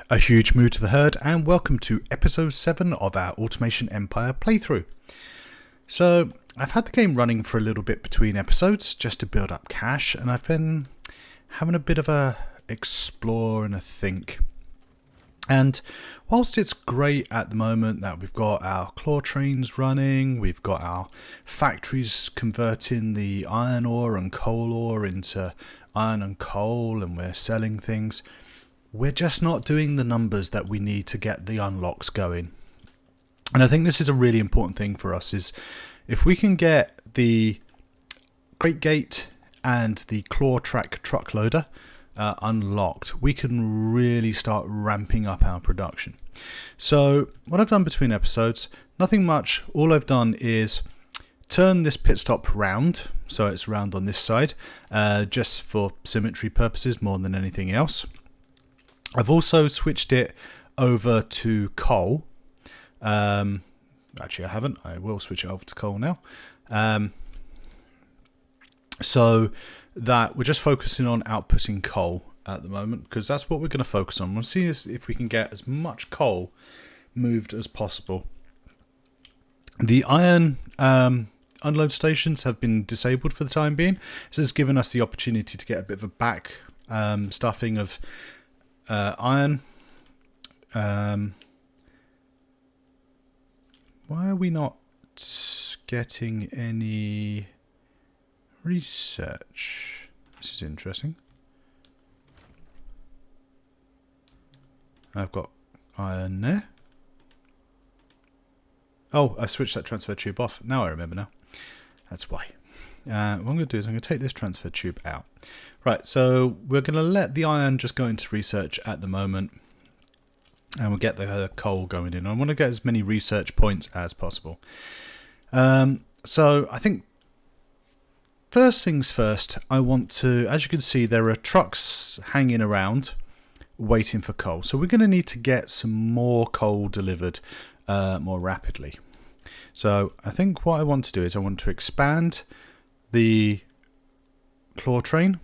A huge moo to the herd, and welcome to episode 7 of our Automation Empire playthrough. So, I've had the game running for a little bit between episodes just to build up cash, and I've been having a bit of a explore and a think. And whilst it's great at the moment that we've got our claw trains running, we've got our factories converting the iron ore and coal ore into iron and coal, and we're selling things, we're just not doing the numbers that we need to get the unlocks going. And I think this is a really important thing for us, is if we can get the crate gate and the claw track truck loader unlocked, we can really start ramping up our production. So what I've done between episodes, nothing much. All I've done is turn this pit stop round, so it's round on this side, just for symmetry purposes more than anything else. I've also switched it over to coal. Actually, I haven't. I will switch it over to coal now. So that we're just focusing on outputting coal at the moment, because that's what we're going to focus on. We'll see if we can get as much coal moved as possible. The iron unload stations have been disabled for the time being. This has given us the opportunity to get a bit of a back stuffing of iron. Why are we not getting any research? This is interesting. I've got iron there. Oh, I switched that transfer tube off. Now I remember now. That's why. What I'm going to do is I'm going to take this transfer tube out. Right, so we're going to let the iron just go into research at the moment, and we'll get the coal going in. I want to get as many research points as possible. So I think first things first, I want to, as you can see, there are trucks hanging around waiting for coal. So we're going to need to get some more coal delivered more rapidly. So I think what I want to do is I want to expand the claw train,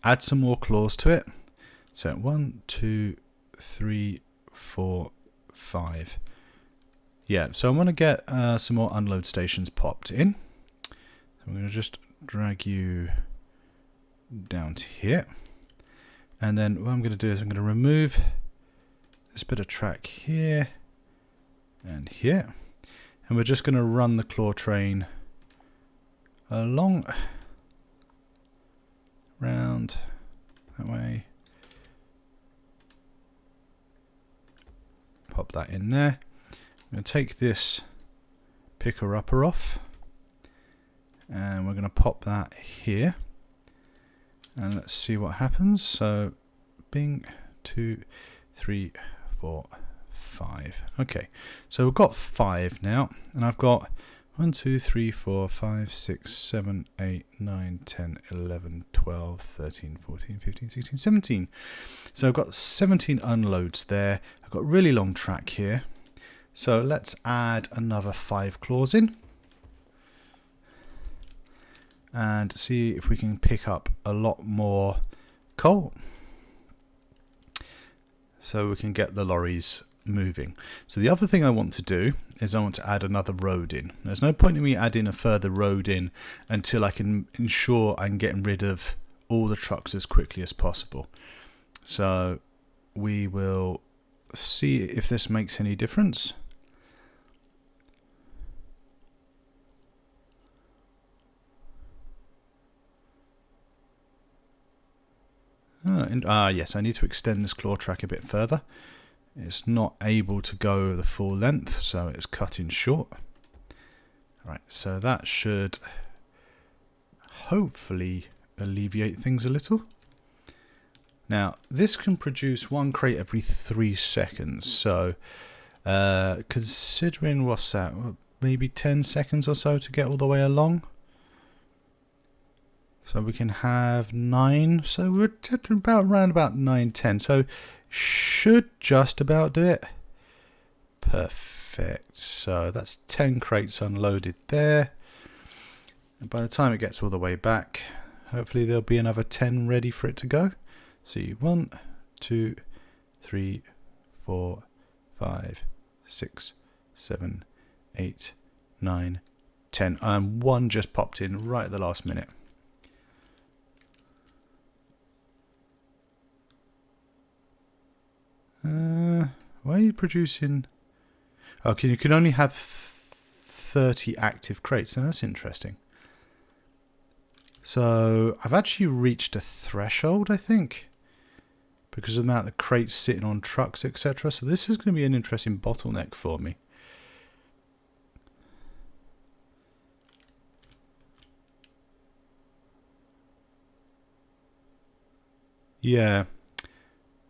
add some more claws to it. So 1, 2, 3, 4, 5. Yeah, so I want to get some more unload stations popped in. So I'm going to just drag you down to here. And then what I'm going to do is I'm going to remove this bit of track here and here. And we're just going to run the claw train along, round that way. Pop that in there. I'm going to take this picker upper off, and we're going to pop that here, and let's see what happens. So bing, 2, 3, 4, 5. Okay, so we've got 5 now, and I've got 1, 2, 3, 4, 5, 6, 7, 8, 9, 10, 11, 12, 13, 14, 15, 16, 17. So I've got 17 unloads there. I've got a really long track here. So let's add another 5 claws in and see if we can pick up a lot more coal, so we can get the lorries moving. So the other thing I want to do is I want to add another road in. There's no point in me adding a further road in until I can ensure I'm getting rid of all the trucks as quickly as possible. So we will see if this makes any difference. Yes, I need to extend this claw track a bit further. It's not able to go the full length, so it's cutting short. Right, so that should hopefully alleviate things a little. Now, this can produce 1 crate every 3 seconds, so considering what's that, maybe 10 seconds or so to get all the way along. So we can have 9, so we're just around about 9, 10. So should just about do it. Perfect. So that's 10 crates unloaded there. And by the time it gets all the way back, hopefully there'll be another 10 ready for it to go. See, 1, 2, 3, 4, 5, 6, 7, 8, 9, 10. And one just popped in right at the last minute. Why are you producing? Oh, you can only have 30 active crates. Now that's interesting. So I've actually reached a threshold, I think, because of the amount of crates sitting on trucks, etc. So this is going to be an interesting bottleneck for me. Yeah,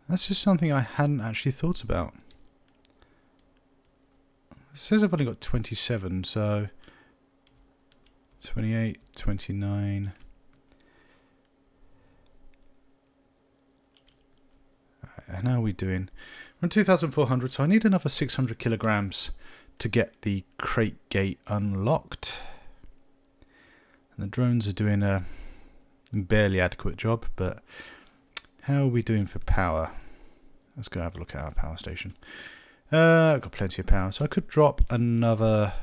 that's just something I hadn't actually thought about. It says I've only got 27, so 28, 29. And how are we doing? We're on 2,400, so I need another 600 kilograms to get the crate gate unlocked. And the drones are doing a barely adequate job, but how are we doing for power? Let's go have a look at our power station. I've got plenty of power, so I could drop another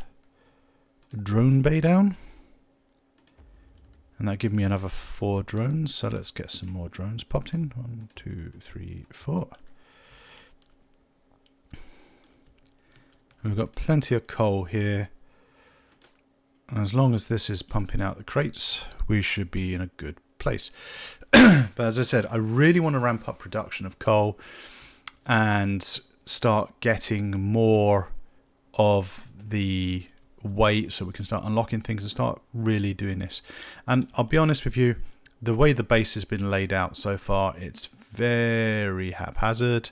drone bay down. And that give me another 4 drones, so let's get some more drones popped in. 1, 2, 3, 4. We've got plenty of coal here. As long as this is pumping out the crates, we should be in a good place. But as I said, I really want to ramp up production of coal and start getting more of the weight so we can start unlocking things and start really doing this. And I'll be honest with you, the way the base has been laid out so far, it's very haphazard.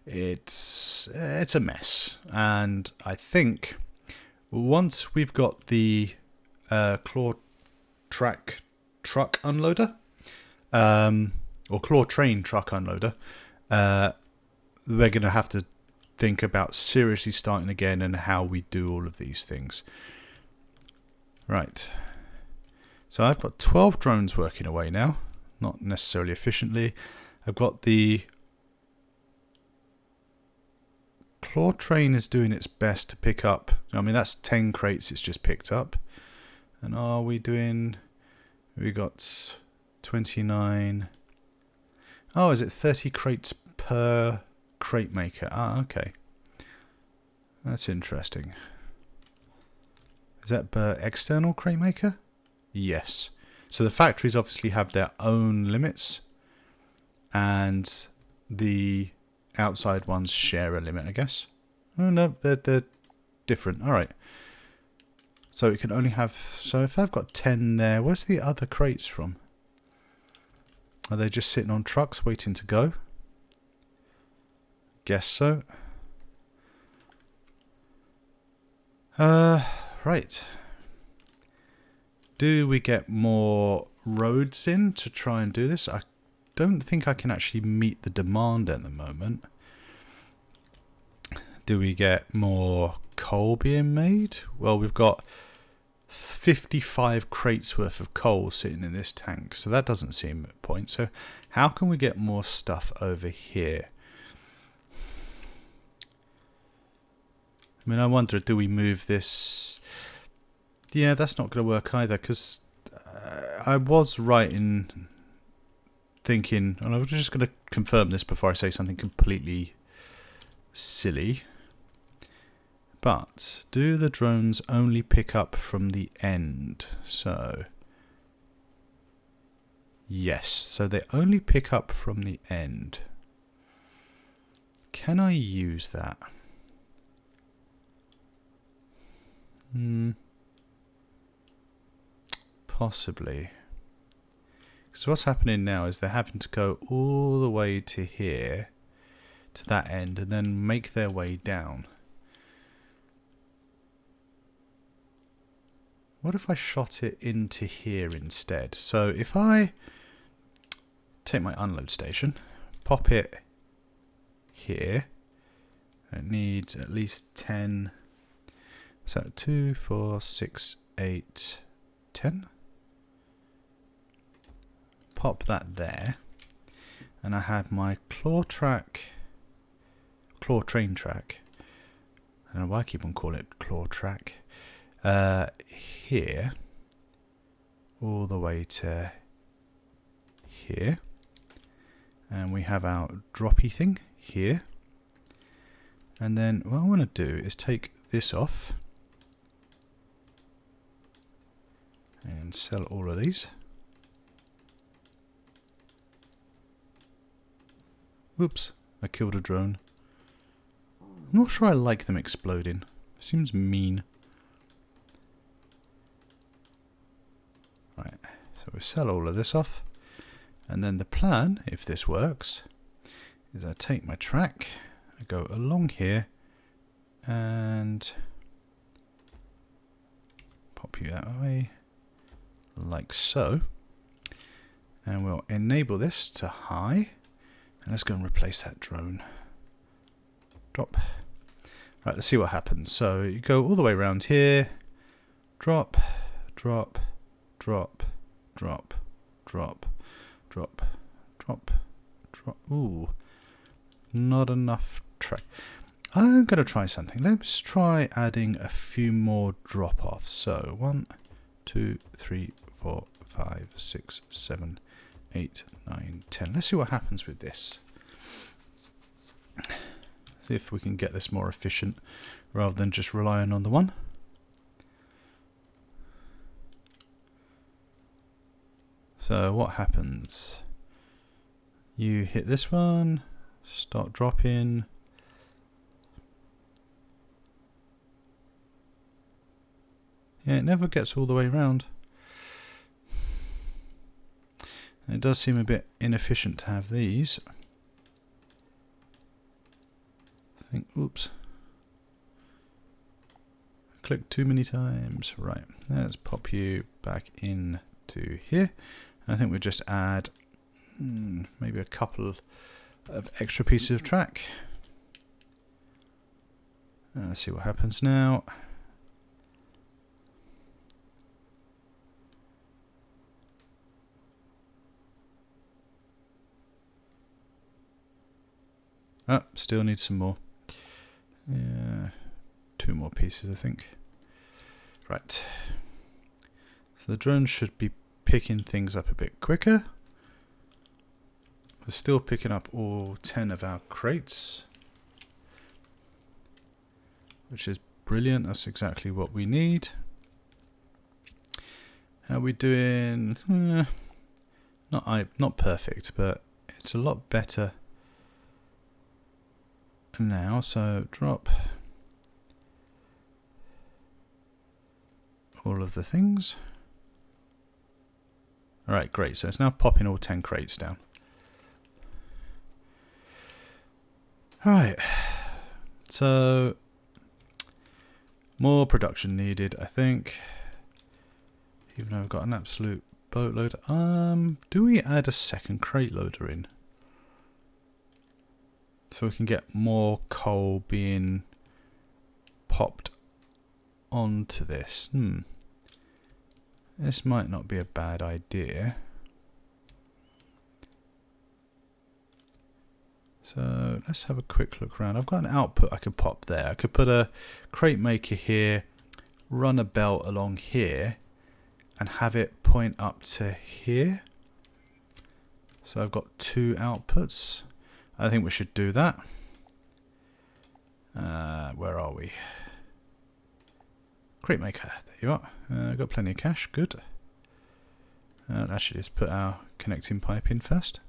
It's a mess. And I think once we've got the claw track truck unloader, or claw train truck unloader, we're going to have to think about seriously starting again and how we do all of these things. Right. So I've got 12 drones working away now. Not necessarily efficiently. I've got the claw train is doing its best to pick up. I mean, that's 10 crates it's just picked up. And are we doing... We got 29... Oh, is it 30 crates per crate maker? Ah, okay. That's interesting. Is that per external crate maker? Yes. So the factories obviously have their own limits, and the outside ones share a limit, I guess. Oh no, they're different. All right. So it can only have... So if I've got 10 there, where's the other crates from? Are they just sitting on trucks waiting to go? Guess so. Right. Do we get more roads in to try and do this? I don't think I can actually meet the demand at the moment. Do we get more coal being made? Well, we've got 55 crates worth of coal sitting in this tank, so that doesn't seem a point. So how can we get more stuff over here? I mean, I wonder, do we move this? Yeah, that's not going to work either, because I was right in thinking, and I'm just going to confirm this before I say something completely silly. But do the drones only pick up from the end? So, yes, so they only pick up from the end. Can I use that? Possibly. So what's happening now is they're having to go all the way to here, to that end, and then make their way down. What if I shot it into here instead? So if I take my unload station, pop it here, it needs at least 10. So 2, 4, 6, 8, 10. Pop that there. And I have my claw claw train track. I don't know why I keep on calling it claw track. Here, all the way to here. And we have our droppy thing here. And then what I want to do is take this off and sell all of these. Whoops, I killed a drone. I'm not sure I like them exploding. Seems mean. Right, so we sell all of this off. And then the plan, if this works, is I take my track, I go along here, and pop you that way, like so. And we'll enable this to high. And let's go and replace that drone. Drop. Right, let's see what happens. So you go all the way around here. Drop, drop, drop, drop, drop, drop, drop, drop. Ooh, not enough track. I'm going to try something. Let's try adding a few more drop-offs. So 1, 2, 3, 4, 5, 6, 7, 8, 9, 10. Let's see what happens with this. See if we can get this more efficient rather than just relying on the one. So what happens? You hit this one, start dropping. Yeah, it never gets all the way around. It does seem a bit inefficient to have these. I think, oops. Click too many times. Right, let's pop you back into here. I think we'll just add maybe a couple of extra pieces of track. Let's see what happens now. Oh, still need some more. Yeah, 2 more pieces, I think. Right. So the drone should be picking things up a bit quicker. We're still picking up all 10 of our crates, which is brilliant. That's exactly what we need. How are we doing? Not perfect, but it's a lot better now. So drop all of the things. Alright, great. So it's now popping all 10 crates down. Alright. So more production needed, I think. Even though I've got an absolute boatload. Do we add a second crate loader in? So we can get more coal being popped onto this. This might not be a bad idea. So let's have a quick look around. I've got an output I could pop there. I could put a crate maker here, run a belt along here, and have it point up to here. So I've got 2 outputs. I think we should do that. Where are we? Crate maker. There you are. Got plenty of cash. Good. Actually, let's put our connecting pipe in first.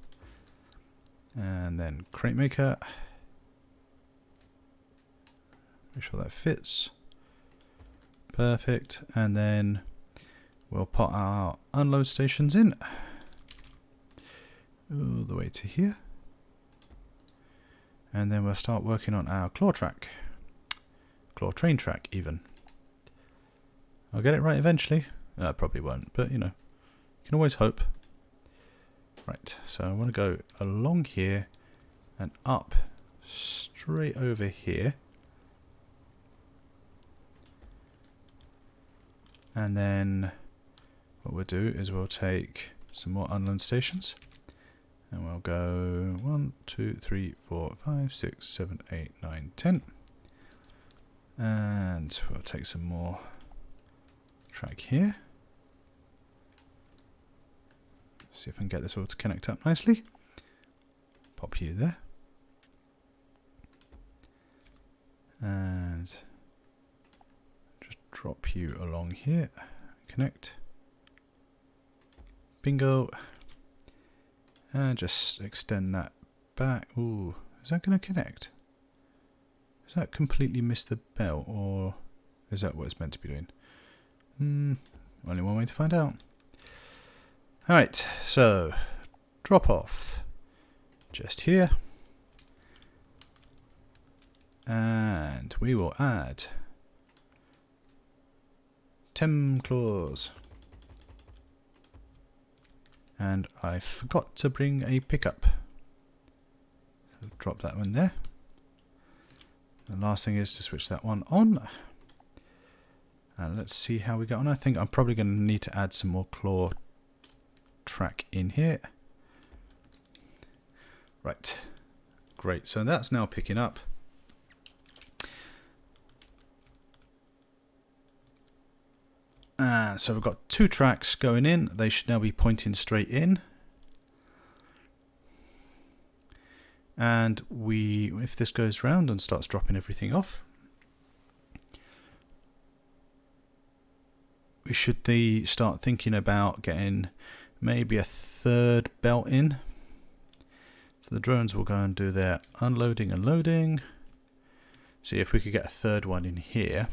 And then crate maker. Make sure that fits. Perfect. And then we'll put our unload stations in. All the way to here. And then we'll start working on our claw track. Claw train track, even. I'll get it right eventually. Probably won't, but you know, you can always hope. Right, so I want to go along here and up straight over here. And then what we'll do is we'll take some more unload stations And we'll go 1, 2, 3, 4, 5, 6, 7, 8, 9, 10. And we'll take some more track here. See if I can get this all to connect up nicely. Pop you there. And just drop you along here. Connect. Bingo. And just extend that back. Ooh, is that going to connect? Has that completely missed the belt, or is that what it's meant to be doing? Only one way to find out. Alright, so drop off just here. And we will add 10 claws. And I forgot to bring a pickup. So drop that one there. The last thing is to switch that one on. And let's see how we get on. I think I'm probably going to need to add some more claw track in here. Right. Great. So that's now picking up. So we've got 2 tracks going in. They should now be pointing straight in. And if this goes round and starts dropping everything off, we should start thinking about getting maybe a 3rd belt in. So the drones will go and do their unloading and loading. See if we could get a 3rd one in here.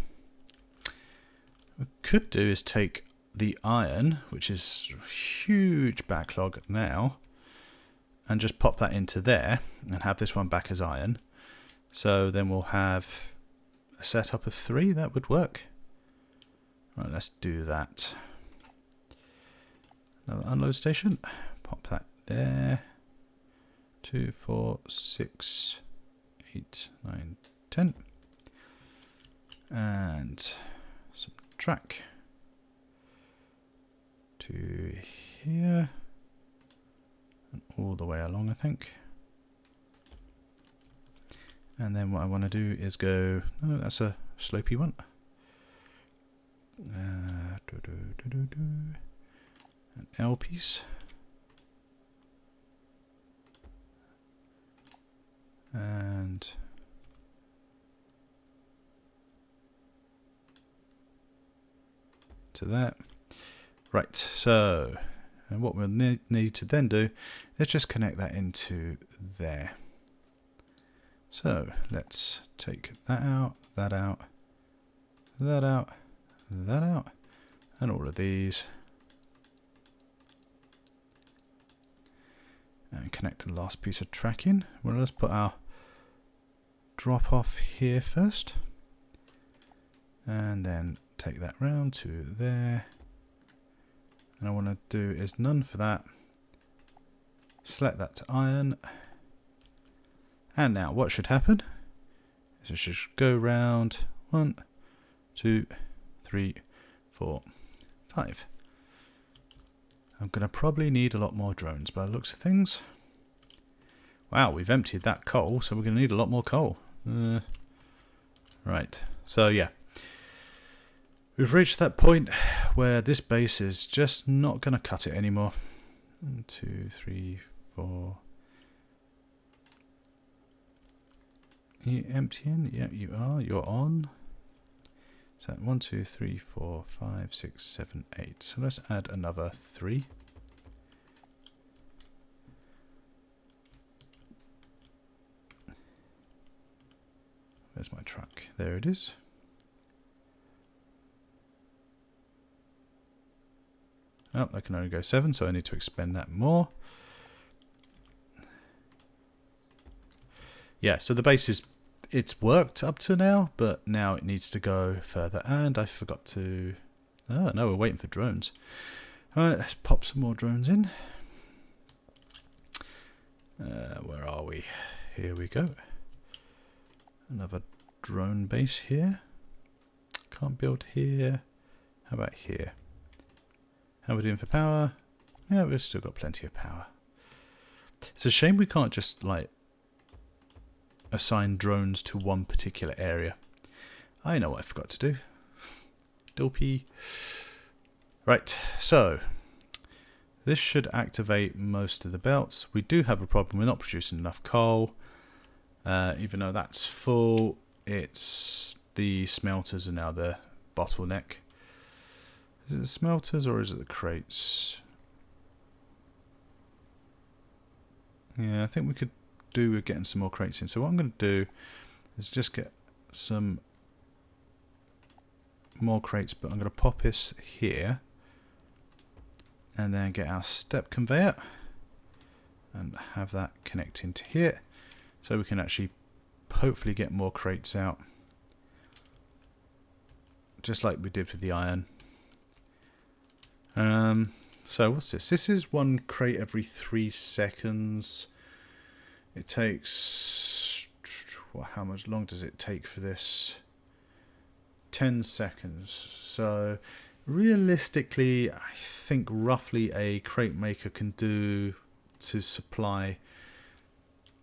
What we could do is take the iron, which is a huge backlog now, and just pop that into there and have this one back as iron. So then we'll have a setup of 3. That would work. Right, let's do that. Another unload station. Pop that there. 2, 4, 6, 8, 9, 10. And some track to here. And all the way along, I think. And then what I want to do is go... No, that's a slopey one. An L piece. And to that. Right, so and what we'll need to then do is just connect that into there. So let's take that out, that out, that out, that out, and all of these. And connect the last piece of track in. Well, let's put our drop off here first. And then take that round to there. And I want to do is none for that. Select that to iron. And now what should happen is it should go round 1, 2, 3, 4, 5. I'm going to probably need a lot more drones by the looks of things. Wow, we've emptied that coal, so we're going to need a lot more coal. Right, so yeah. We've reached that point where this base is just not going to cut it anymore. 1, 2, 3, 4. Are you emptying? Yeah, you are. You're on. So 1, 2, 3, 4, 5, 6, 7, 8. So let's add another 3. Where's my truck? There it is. Oh, I can only go 7, so I need to expend that more. Yeah, so the base is, it's worked up to now, but now it needs to go further. And I forgot to... Oh, no, we're waiting for drones. Alright, let's pop some more drones in. Where are we? Here we go. Another drone base here. Can't build here. How about here? How are we doing for power? Yeah, we've still got plenty of power. It's a shame we can't just like assign drones to one particular area. I know what I forgot to do. Dopey. Right, so this should activate most of the belts. We do have a problem. We're not producing enough coal. Even though that's full, it's the smelters are now the bottleneck. Is it the smelters or is it the crates? Yeah, I think we could do with getting some more crates in. So what I'm going to do is just get some more crates, but I'm going to pop this here and then get our step conveyor and have that connect into here so we can actually hopefully get more crates out, just like we did with the iron. So what's this? This is one crate every 3 seconds. It takes, well, how much long does it take for this? 10 seconds. So realistically, I think roughly a crate maker can do to supply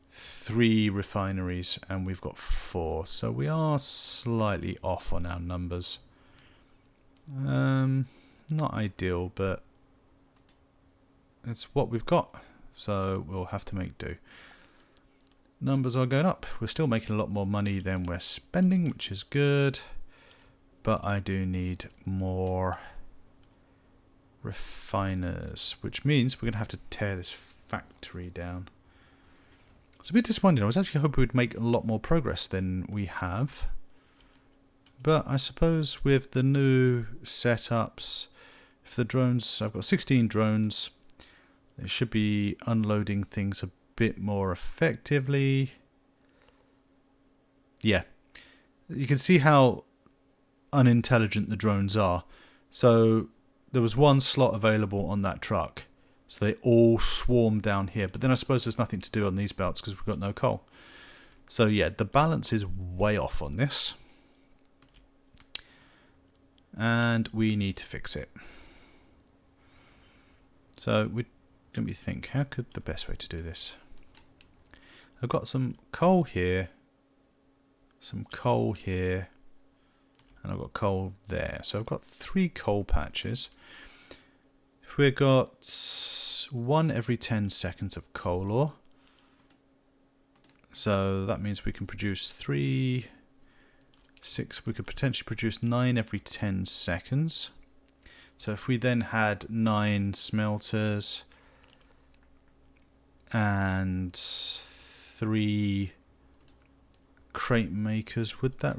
3 refineries, and we've got 4. So we are slightly off on our numbers. Not ideal, but it's what we've got, so we'll have to make do. Numbers are going up. We're still making a lot more money than we're spending, which is good, but I do need more refiners, which means we're going to have to tear this factory down. It's a bit disappointing. I was actually hoping we'd make a lot more progress than we have, but I suppose with the new setups, if the drones, I've got 16 drones, they should be unloading things a bit more effectively. Yeah, you can see how unintelligent the drones are. So there was one slot available on that truck, so they all swarmed down here, but then I suppose there's nothing to do on these belts because we've got no coal. So yeah, the balance is way off on this, and we need to fix it. So let me think, how could the best way to do this? I've got some coal here, some coal here, and I've got coal there. So I've got 3 coal patches. If we've got 1 every 10 seconds of coal ore, so that means we can produce 3, 6, we could potentially produce 9 every 10 seconds. So if we then had 9 smelters and 3 crate makers, would that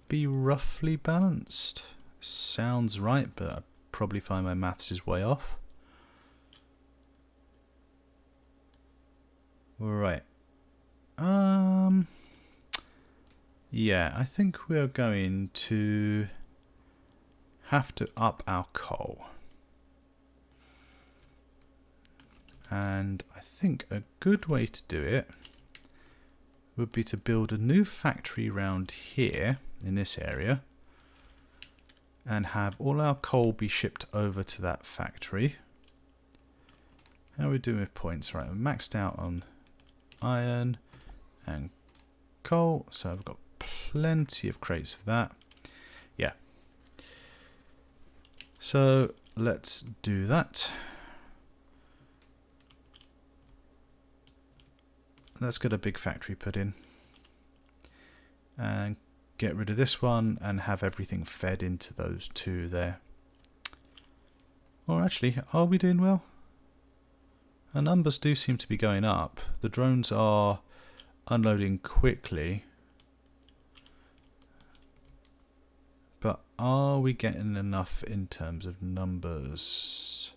be roughly balanced? Sounds right, but I probably find my maths is way off. Right. Yeah, I think we're going to have to up our coal. And I think a good way to do it would be to build a new factory around here in this area and have all our coal be shipped over to that factory. How are we doing with points? Right, we're maxed out on iron and coal, so I've got plenty of crates for that. Yeah. So let's do that. Let's get a big factory put in and get rid of this one and have everything fed into those 2 there. Or actually, are we doing well? Our numbers do seem to be going up. The drones are unloading quickly. But are we getting enough in terms of numbers?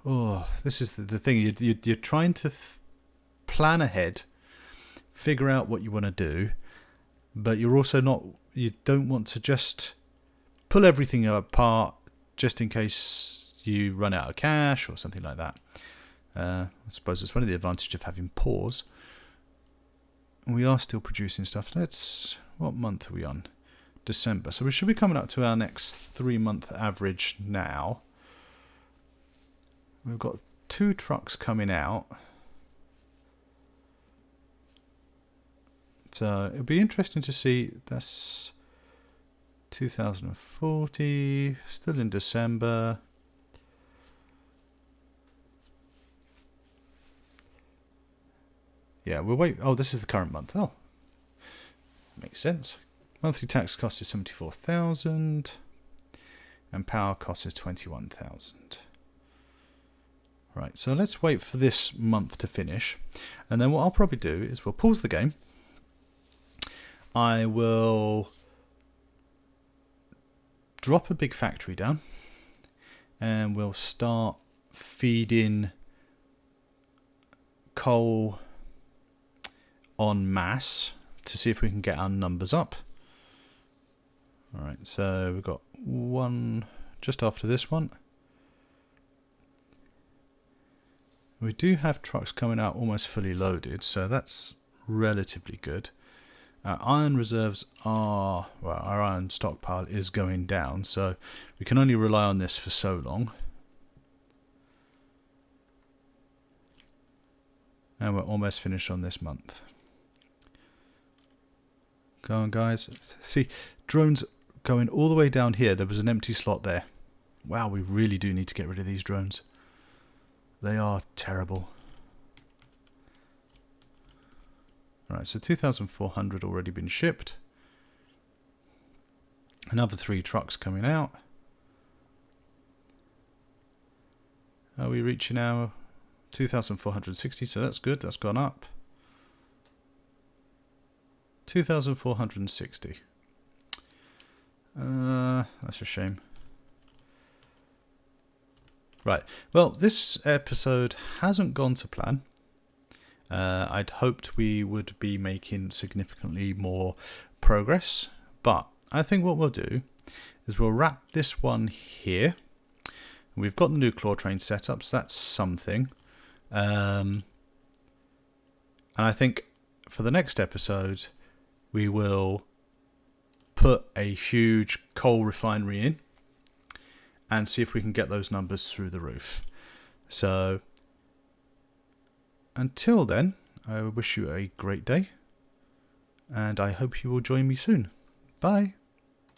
Oh, this is the thing. You're trying to plan ahead, figure out what you want to do, but you're also not, you don't want to just pull everything apart just in case you run out of cash or something like that. I suppose it's one of the advantages of having pause. We are still producing stuff. What month are we on? December. So we should be coming up to our next 3-month average now. We've got 2 trucks coming out. So it'll be interesting to see. That's 2040, still in December. Yeah, we'll wait. Oh, this is the current month. Oh, makes sense. Monthly tax cost is 74,000, and power cost is 21,000. Right, so let's wait for this month to finish, and then what I'll probably do is we'll pause the game. I will drop a big factory down, and we'll start feeding coal en masse to see if we can get our numbers up. Alright, so we've got one just after this one. We do have trucks coming out almost fully loaded, so that's relatively good. Our iron reserves are, well, our iron stockpile is going down, so we can only rely on this for so long. And we're almost finished on this month. Go on, guys. See, drones going all the way down here. There was an empty slot there. Wow, we really do need to get rid of these drones. They are terrible. Alright, so 2,400 already been shipped. Another 3 trucks coming out. Are we reaching our 2,460? So that's good. That's gone up. 2,460. That's a shame. Right. Well, this episode hasn't gone to plan. I'd hoped we would be making significantly more progress, but I think what we'll do is we'll wrap this one here. We've got the new claw train set up, so that's something. And I think for the next episode, we will put a huge coal refinery in and see if we can get those numbers through the roof. So until then, I wish you a great day, and I hope you will join me soon. Bye.